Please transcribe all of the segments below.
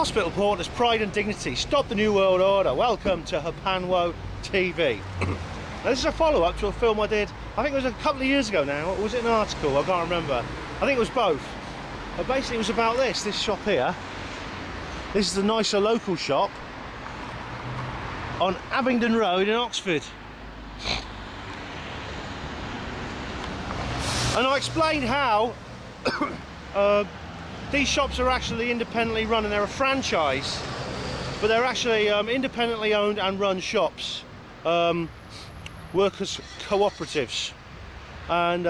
Hospital Porters, Pride and Dignity, Stop the New World Order. Welcome to Hapanwo TV. Now, this is a follow-up to a film I did, I think it was a couple of years ago now, or was it an article? I can't remember. I think it was both. But basically it was about this shop here. This is the NISA local shop on Abingdon Road in Oxford. And I explained how these shops are actually independently run, and they're a franchise, but they're actually independently owned and run shops, workers' cooperatives. And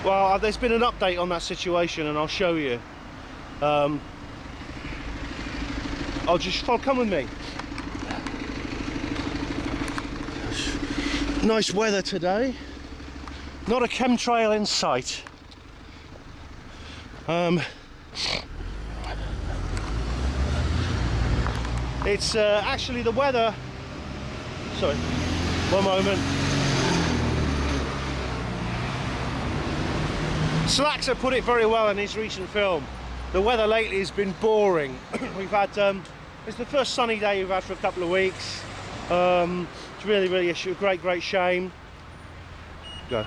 well, there's been an update on that situation, and I'll show you. Come with me. Nice weather today. Not a chemtrail in sight. It's actually the weather. Sorry, one moment. Slaxer put it very well in his recent film. The weather lately has been boring. We've had it's the first sunny day we've had for a couple of weeks. It's really a great shame. Go.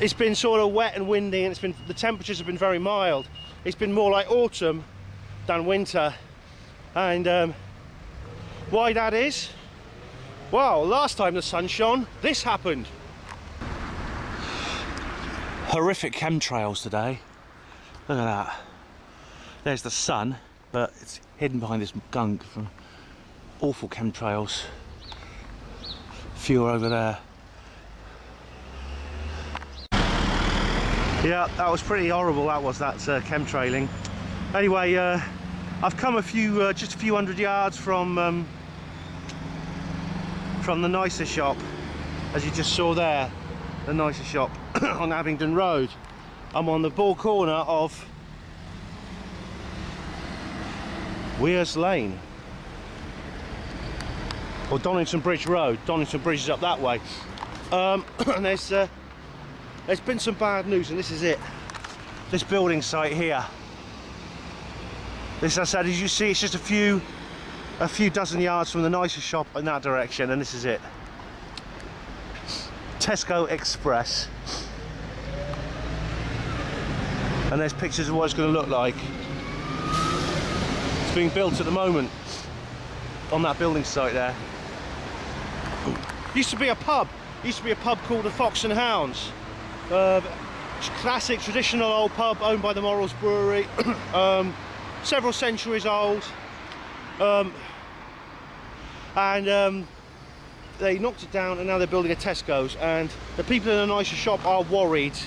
It's been sort of wet and windy, and the temperatures have been very mild. It's been more like autumn than winter. And why that is? Well, last time the sun shone, this happened. Horrific chemtrails today. Look at that. There's the sun, but it's hidden behind this gunk from awful chemtrails. A few are over there. Yeah, that was pretty horrible. That chemtrailing. Anyway, I've come just a few hundred yards from the NISA shop, as you just saw there, the NISA shop on Abingdon Road. I'm on the ball corner of Weirs Lane, or Donington Bridge Road. Donington Bridge is up that way. And there's been some bad news, and this is it. This building site here. This, as I said, as you see, it's just a few dozen yards from the NISA shop in that direction, and this is it. Tesco Express. And there's pictures of what it's going to look like. It's being built at the moment on that building site there. Used to be a pub. Used to be a pub called the Fox and Hounds. Classic, traditional old pub owned by the Morals Brewery. Several centuries old. They knocked it down, and now they're building a Tesco's. And the people in the NISA shop are worried,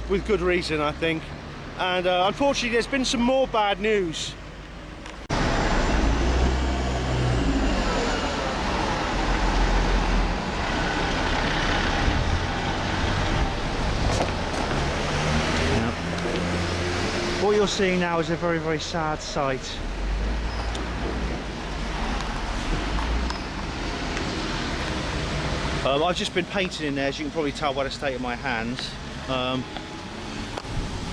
with good reason, I think. And unfortunately, there's been some more bad news. What you're seeing now is a very sad sight. I've just been painting in there, as you can probably tell by the state of my hands.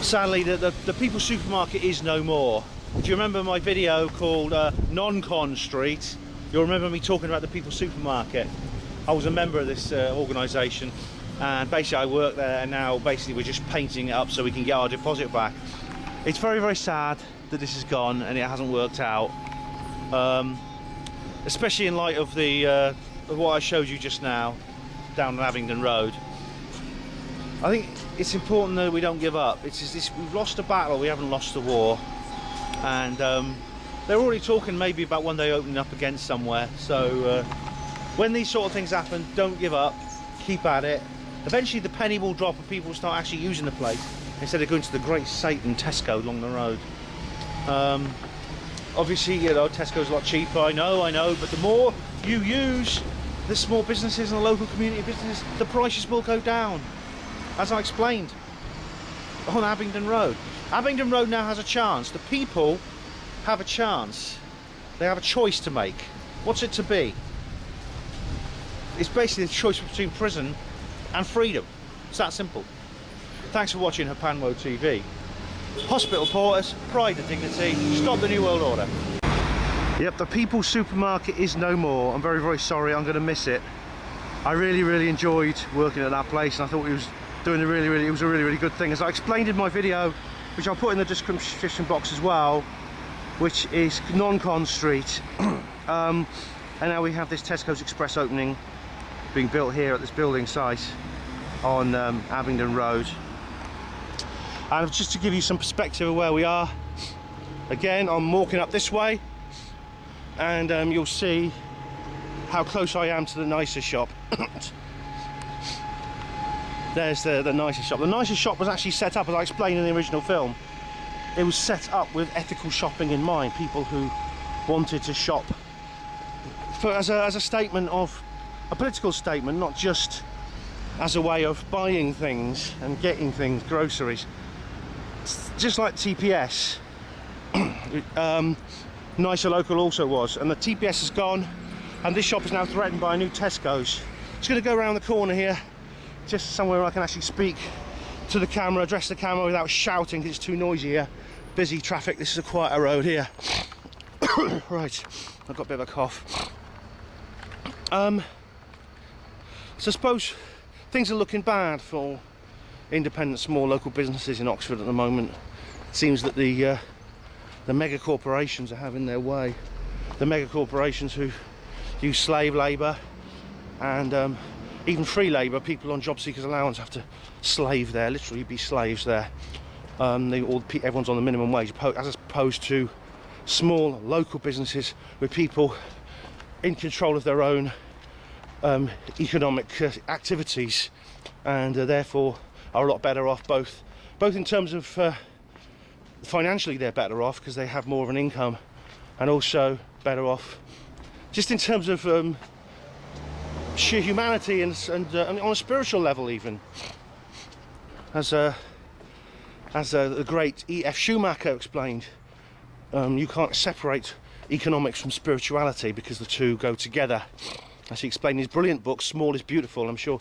Sadly, the People's Supermarket is no more. If you remember my video called Non-Con Street, you'll remember me talking about the People's Supermarket. I was a member of this organisation, and basically I work there, and now basically we're just painting it up so we can get our deposit back. It's very sad that this is gone and it hasn't worked out, especially in light of of what I showed you just now down Abingdon Road. I think it's important that we don't give up. It's just this: we've lost a battle, we haven't lost the war, and they're already talking maybe about one day opening up again somewhere. So when these sort of things happen, don't give up, keep at it. Eventually the penny will drop and people will start actually using the place, instead of going to the Great Satan Tesco along the road. Obviously, you know, Tesco's a lot cheaper, I know, but the more you use the small businesses and the local community businesses, the prices will go down, as I explained on Abingdon Road. Abingdon Road now has a chance. The people have a chance. They have a choice to make. What's it to be? It's basically the choice between prison and freedom. It's that simple. Thanks for watching Hapanwo TV. hospital porters, pride and dignity, stop the New World Order. Yep, the People's Supermarket is no more. I'm very, very sorry, I'm going to miss it. I really enjoyed working at that place, and I thought it was doing it was a really good thing. As I explained in my video, which I'll put in the description box as well, which is Non-Con Street. And now we have this Tesco's Express opening, being built here at this building site on Abingdon Road. And just to give you some perspective of where we are, again, I'm walking up this way, and you'll see how close I am to the NISA shop. There's the NISA shop. The NISA shop was actually set up, as I explained in the original film, it was set up with ethical shopping in mind. People who wanted to shop as a statement of a political statement, not just as a way of buying things and getting things, groceries. Just like TPS, NISA Local also was, and the TPS is gone, and this shop is now threatened by a new Tesco's. Just going to go around the corner here, just somewhere where I can actually speak to the camera, address the camera without shouting because it's too noisy here. Busy traffic, this is a quieter road here. Right, I've got a bit of a cough. So I suppose things are looking bad for independent small local businesses in Oxford at the moment. It seems that the mega corporations are having their way. The mega corporations who use slave labour and even free labour. People on job seekers allowance have to slave there, literally be slaves there. Everyone's on the minimum wage, as opposed to small local businesses with people in control of their own economic activities, and therefore are a lot better off, both in terms of financially they're better off because they have more of an income, and also better off just in terms of sheer humanity and on a spiritual level even. As the great E.F. Schumacher explained, you can't separate economics from spirituality because the two go together. As he explained in his brilliant book, Small is Beautiful. I'm sure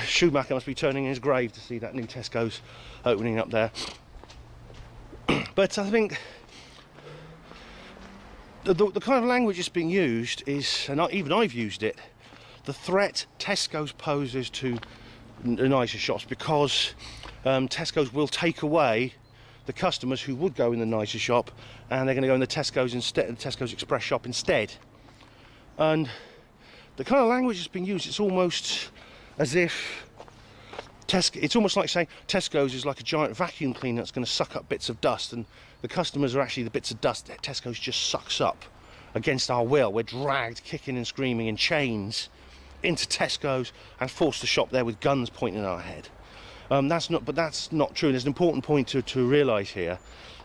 Schumacher must be turning in his grave to see that new Tesco's opening up there. But I think the kind of language that's being used is, and even I've used it, the threat Tesco's poses to the NISA shops, because Tesco's will take away the customers who would go in the NISA shop, and they're going to go in the Tesco's instead, the Tesco's Express shop instead. And the kind of language that's being used, it's almost as if it's almost like saying Tesco's is like a giant vacuum cleaner that's going to suck up bits of dust, and the customers are actually the bits of dust that Tesco's just sucks up against our will. We're dragged kicking and screaming in chains into Tesco's and forced to shop there with guns pointing at our head. That's not true. There's an important point to realise here,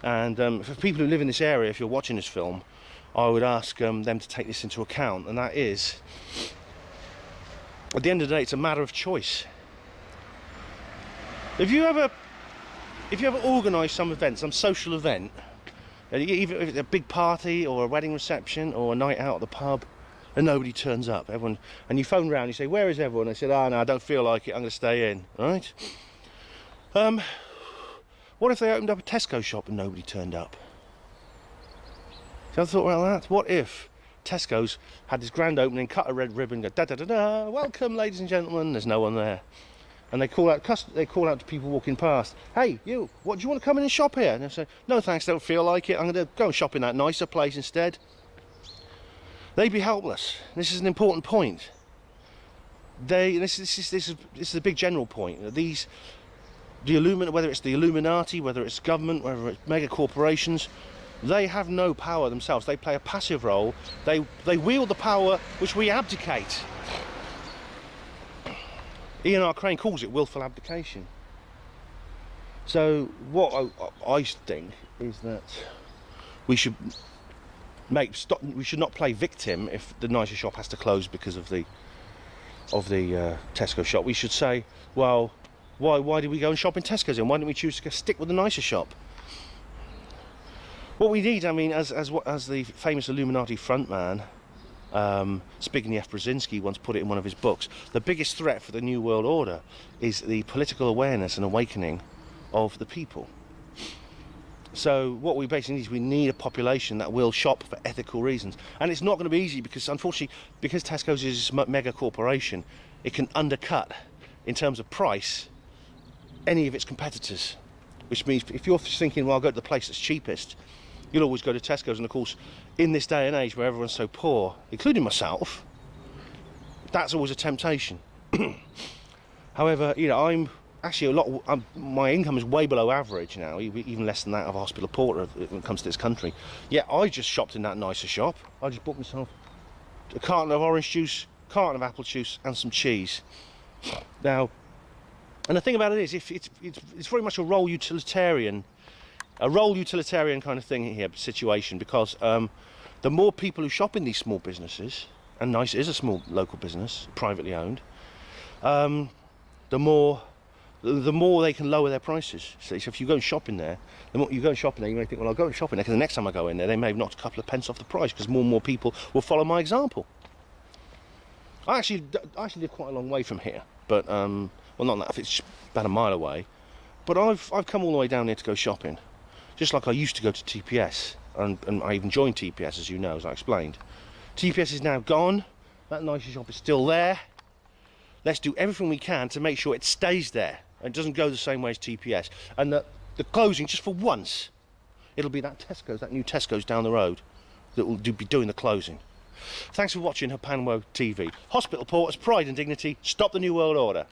and for people who live in this area, if you're watching this film, I would ask them to take this into account, and that is, at the end of the day, it's a matter of choice. If you ever organise some event, some social event, even if it's a big party or a wedding reception or a night out at the pub, and nobody turns up, and you phone round, you say, where is everyone? They said, oh no, I don't feel like it, I'm going to stay in, right? What if they opened up a Tesco shop and nobody turned up? Have you thought about that? What if Tesco's had this grand opening, cut a red ribbon, go da da da da, welcome ladies and gentlemen, there's no one there, and they call out to people walking past, hey you, what, do you want to come in and shop here? And they say, no thanks, don't feel like it, I'm going to go and shop in that nicer place instead. They'd be helpless. This is an important point. This is a big general point. Whether it's the Illuminati, whether it's government, whether it's mega corporations, they have no power themselves. They play a passive role. They wield the power which we abdicate. Ian R. Crane calls it willful abdication. So what I think is that we should not play victim if the NISA shop has to close because of the Tesco shop. We should say, well, why did we go and shop in Tesco's, and why didn't we choose to stick with the NISA shop? What we need, I mean, as the famous Illuminati frontman Zbigniew Brzezinski once put it in one of his books, the biggest threat for the New World Order is the political awareness and awakening of the people. So what we basically need is we need a population that will shop for ethical reasons, and it's not going to be easy because unfortunately, because Tesco's is a mega corporation, it can undercut in terms of price any of its competitors. Which means if you're thinking, well, I'll go to the place that's cheapest, you'll always go to Tesco's. And of course, in this day and age where everyone's so poor, including myself, that's always a temptation. However, you know, I'm actually my income is way below average now, even less than that of a hospital porter when it comes to this country. Yet I just shopped in that NISA shop. I just bought myself a carton of orange juice, carton of apple juice, and some cheese. Now, and the thing about it is, it's very much a role utilitarian kind of thing here, situation, because the more people who shop in these small businesses, and NICE is a small local business, privately owned, the more they can lower their prices. So if you go and shop in there, the more you go and shop in there, you may think, well, I'll go and shop in there because the next time I go in there, they may have knocked a couple of pence off the price because more and more people will follow my example. I actually live quite a long way from here, but well, not that, it's about a mile away. But I've come all the way down here to go shopping, just like I used to go to TPS, and I even joined TPS, as you know, as I explained. TPS is now gone. That nice shop is still there. Let's do everything we can to make sure it stays there and doesn't go the same way as TPS. And the closing, just for once, it'll be that Tesco's, that new Tesco's down the road, that will be doing the closing. Thanks for watching Hapanwo TV. Hospital Porters, Pride and Dignity, stop the New World Order.